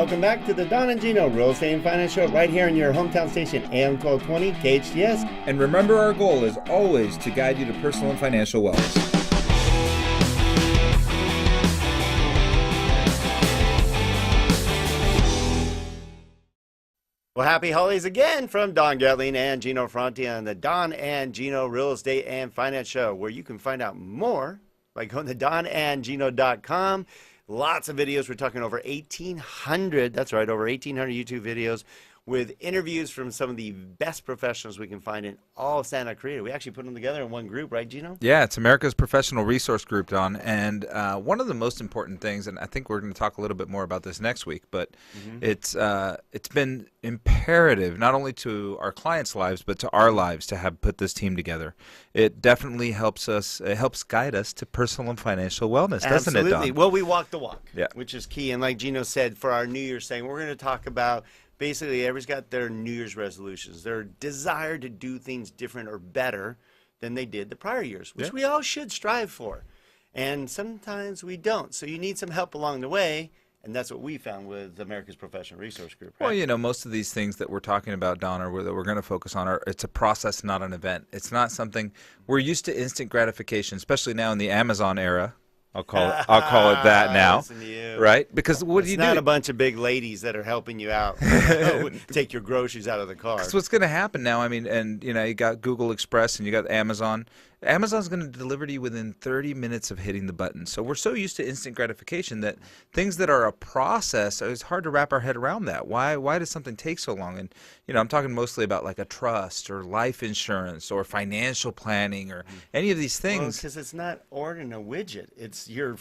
welcome back to the Don and Gino Real Estate and Finance Show right here in your hometown station, AM 1220 KHTS. And remember, our goal is always to guide you to personal and financial wellness. Well, happy holidays again from Don Gatling and Gino Fronti on the Don and Gino Real Estate and Finance Show, where you can find out more by going to donandgino.com. Lots of videos. We're talking over 1,800. That's right, over 1,800 YouTube videos with interviews from some of the best professionals we can find in all of Santa Clarita. We actually put them together in one group, right, Gino? Yeah, it's America's Professional Resource Group, Don. And one of the most important things, and I think we're going to talk a little bit more about this next week, but it's been imperative not only to our clients' lives, but to our lives to have put this team together. It definitely helps us. It helps guide us to personal and financial wellness, doesn't it, Don? Well, we walk the walk, yeah, which is key. And like Gino said, for our New Year's thing, we're going to talk about basically everybody's got their New Year's resolutions, their desire to do things different or better than they did the prior years, which we all should strive for. And sometimes we don't. So you need some help along the way. And that's what we found with America's Professional Resource Group. Right? Well, you know, most of these things that we're talking about, Don, or that we're going to focus on, it's a process, not an event. It's not something we're used to instant gratification, especially now in the Amazon era. I'll call it that now, right? Because what do you do? It's not a bunch of big ladies that are helping you out. Take your groceries out of the car. That's what's going to happen now. I mean, and you know, you got Google Express and you got Amazon. Amazon's going to deliver to you within 30 minutes of hitting the button. So we're so used to instant gratification that things that are a process, it's hard to wrap our head around that. Why does something take so long? And you know, I'm talking mostly about like a trust or life insurance or financial planning or any of these things. Because it's not ordering a widget. It's your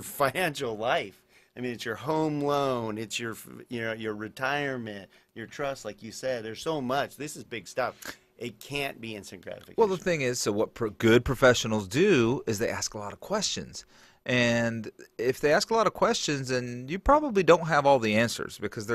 financial life. I mean, it's your home loan, it's your your retirement, your trust, like you said. There's so much. This is big stuff. It can't be instant gratification. Well, the thing is, so what good professionals do is they ask a lot of questions. And if they ask a lot of questions, then you probably don't have all the answers because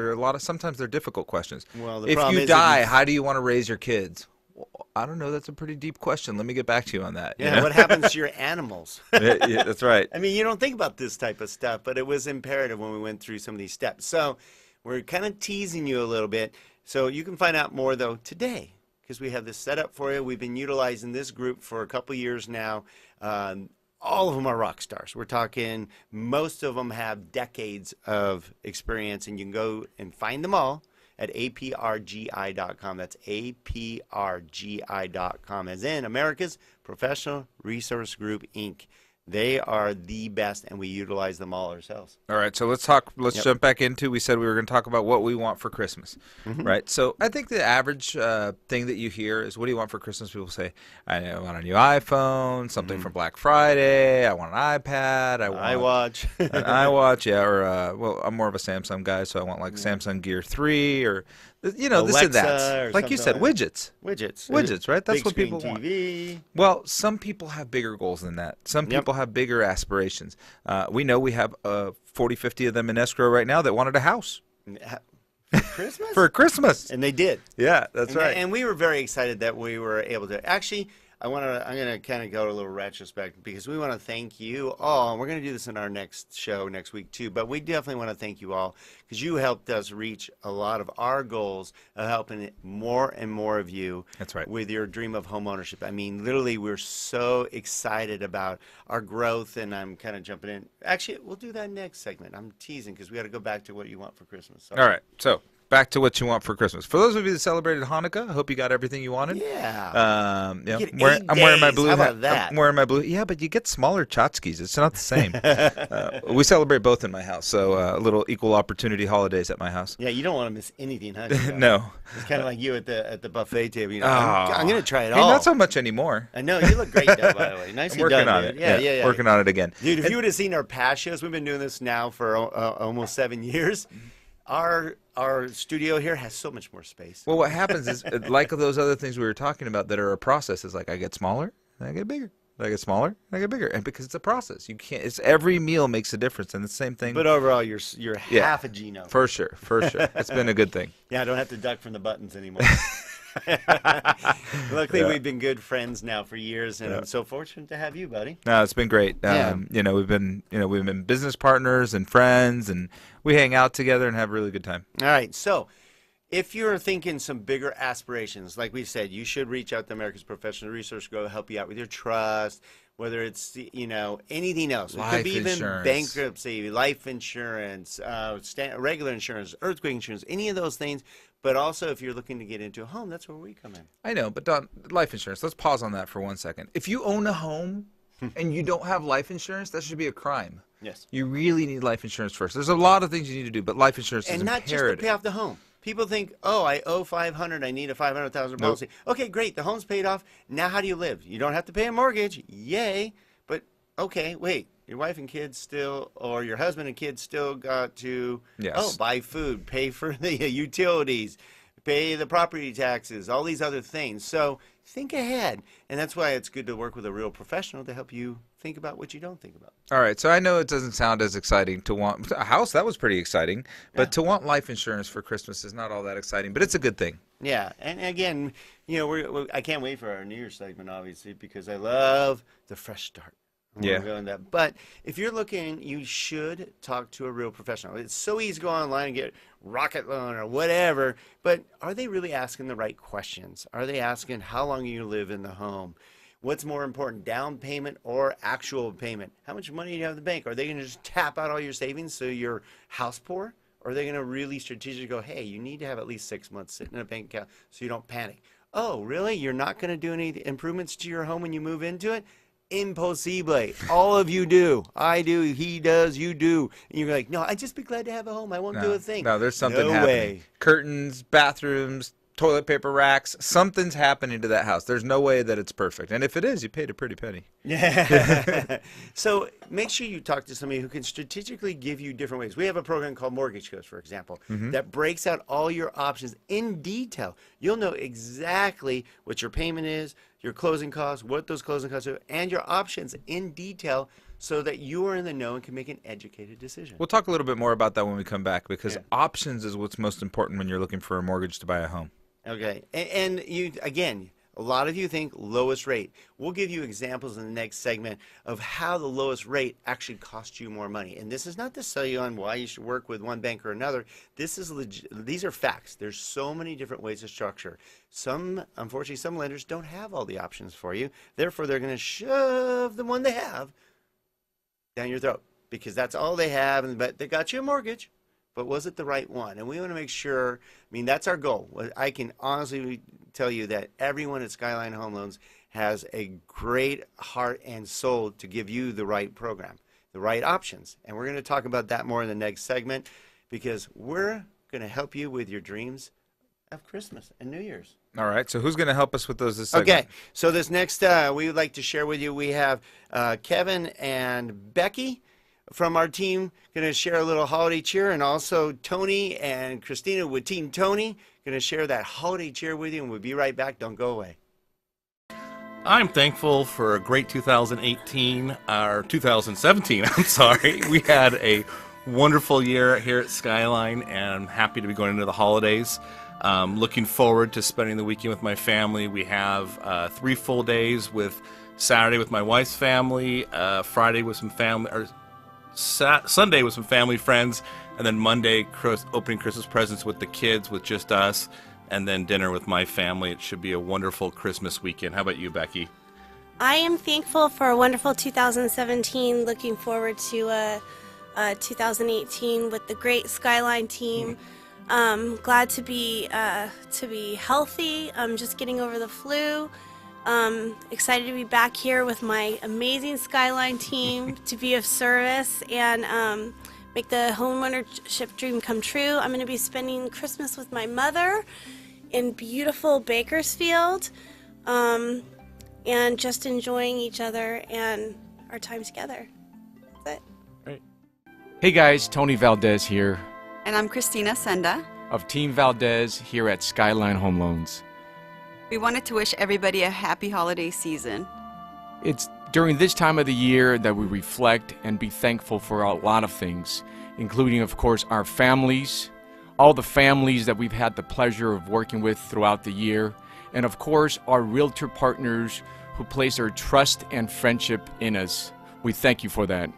sometimes they're difficult questions. Well, if you die, how do you want to raise your kids? Well, I don't know. That's a pretty deep question. Let me get back to you on that. Yeah, you know? What happens to your animals? Yeah, that's right. I mean, you don't think about this type of stuff, but it was imperative when we went through some of these steps. So we're kind of teasing you a little bit. So you can find out more, though, today, because we have this set up for you. We've been utilizing this group for a couple years now. All of them are rock stars. We're talking most of them have decades of experience, and you can go and find them all at aprgi.com. That's aprgi.com, as in America's Professional Resource Group, Inc. They are the best, and we utilize them all ourselves. All right, so let's jump back into, we said we were going to talk about what we want for Christmas, right? So I think the average thing that you hear is, what do you want for Christmas? People say, I want a new iPhone, something for Black Friday, I want an iPad, I want iWatch. an iWatch, yeah, or, well, I'm more of a Samsung guy, so I want like Samsung Gear 3, or, you know, Alexa, this and that. Like you said, widgets. Widgets, right? That's big what people TV. want. Well, some people have bigger goals than that. Some people have bigger aspirations. We know we have 40, 50 of them in escrow right now that wanted a house. For Christmas? For Christmas. And they did. Yeah, that's right. And we were very excited that we were able to. Actually, I'm going to kind of go to a little retrospect because we want to thank you all. And we're going to do this in our next show next week too. But we definitely want to thank you all because you helped us reach a lot of our goals of helping more and more of you. That's right. With your dream of home ownership. I mean, literally, we're so excited about our growth. And I'm kind of jumping in. Actually, we'll do that next segment. I'm teasing because we got to go back to what you want for Christmas. Sorry. All right. So back to what you want for Christmas. For those of you that celebrated Hanukkah, I hope you got everything you wanted. Yeah. I'm wearing my blue. How about that? I'm wearing my blue. Yeah, but you get smaller tchotchkes. It's not the same. We celebrate both in my house, so a little equal opportunity holidays at my house. Yeah, you don't want to miss anything, huh? No. It's kind of like you at the buffet table. You know, I'm going to try it hey, all. Not so much anymore. I know. You look great, though, by the way. Nicely working done, on dude. it. Yeah. Working on it again. Dude, if you would have seen our past shows, we've been doing this now for almost 7 years. Our studio here has so much more space. Well, what happens is, like those other things we were talking about that are a process, is like I get smaller and I get bigger. I get smaller and I get bigger, and because it's a process, you can't. It's every meal makes a difference, and the same thing. But overall, you're half a Gino. For sure. It's been a good thing. Yeah, I don't have to duck from the buttons anymore. Luckily, Yeah. we've been good friends now for years, and I'm so fortunate to have you, buddy. No, it's been great. Yeah. We've been business partners and friends, and we hang out together and have a really good time. All right, so if you're thinking some bigger aspirations, like we said, you should reach out to America's Professional Resource Group to help you out with your trust, whether it's, anything else. It could Life be even insurance. bankruptcy, life insurance, regular insurance, earthquake insurance, any of those things. But also, if you're looking to get into a home, that's where we come in. I know, but Don, life insurance. Let's pause on that for 1 second. If you own a home and you don't have life insurance, that should be a crime. Yes. You really need life insurance first. There's a lot of things you need to do, but life insurance is And not just to imperative. pay off the home. People think, oh, I owe 500, I need a 500,000 policy. Okay, great, the home's paid off. Now how do you live? You don't have to pay a mortgage. Yay. But okay, wait. Your wife and kids still, or your husband and kids still got to, Yes. buy food, pay for the utilities, pay the property taxes, all these other things. So think ahead. And that's why it's good to work with a real professional to help you think about what you don't think about. All right, so I know it doesn't sound as exciting to want a house. That was pretty exciting, but to want life insurance for Christmas is not all that exciting. But it's a good thing. Yeah, and again, I can't wait for our New Year's segment, obviously, because I love the fresh start. Yeah. We're going that. But if you're looking, you should talk to a real professional. It's so easy to go online and get Rocket Loan or whatever, but are they really asking the right questions? Are they asking how long you live in the home? What's more important, down payment or actual payment? How much money do you have in the bank? Are they going to just tap out all your savings so you're house poor? Or are they going to really strategically go, hey, you need to have at least 6 months sitting in a bank account so you don't panic? Oh, really? You're not going to do any improvements to your home when you move into it? Impossible. All of you do. I do. He does. You do. And you're like, no, I'd just be glad to have a home. I won't do a thing. No, there's something No happening. way. Curtains, bathrooms, toilet paper racks. Something's happening to that house. There's no way that it's perfect. And if it is, you paid a pretty penny. Yeah. So make sure you talk to somebody who can strategically give you different ways. We have a program called Mortgage Coach, for example, that breaks out all your options in detail. You'll know exactly what your payment is, your closing costs, what those closing costs are, and your options in detail so that you are in the know and can make an educated decision. We'll talk a little bit more about that when we come back because Yeah. options is what's most important when you're looking for a mortgage to buy a home. Okay. And you, again, a lot of you think lowest rate. We'll give you examples in the next segment of how the lowest rate actually costs you more money. And this is not to sell you on why you should work with one bank or another. This is these are facts. There's so many different ways to structure. Unfortunately, some lenders don't have all the options for you. Therefore, they're going to shove the one they have down your throat because that's all they have. But they got you a mortgage. But was it the right one? And we want to make sure, that's our goal. I can honestly tell you that everyone at Skyline Home Loans has a great heart and soul to give you the right program, the right options. And we're going to talk about that more in the next segment because we're going to help you with your dreams of Christmas and New Year's. All right, so who's going to help us with those this segment? Okay, so this next, we would like to share with you, we have Kevin and Becky from our team going to share a little holiday cheer, and also Tony and Christina with Team Tony going to share that holiday cheer with you, and we'll be right back. Don't go away. I'm thankful for a great 2018, or 2017, I'm sorry. We had a wonderful year here at Skyline, and I'm happy to be going into the holidays. Looking forward to spending the weekend with my family. We have 3 full days with Saturday with my wife's family, Friday with some family, or Sunday with some family friends, and then Monday opening Christmas presents with the kids, with just us, and then dinner with my family. It should be a wonderful Christmas weekend. How about you, Becky? I am thankful for a wonderful 2017. Looking forward to 2018 with the great Skyline team. Glad to be healthy. I'm just getting over the flu. Excited to be back here with my amazing Skyline team to be of service and make the homeownership dream come true. I'm going to be spending Christmas with my mother in beautiful Bakersfield and just enjoying each other and our time together. That's it. Hey guys, Tony Valdez here And I'm Christina Senda. of Team Valdez here at Skyline Home Loans. We wanted to wish everybody a happy holiday season. It's during this time of the year that we reflect and be thankful for a lot of things, including, of course, our families, all the families that we've had the pleasure of working with throughout the year, and of course, our realtor partners who place their trust and friendship in us. We thank you for that.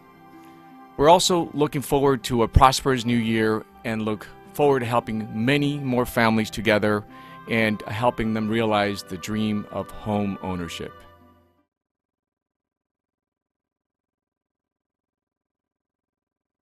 We're also looking forward to a prosperous new year and look forward to helping many more families together and helping them realize the dream of home ownership.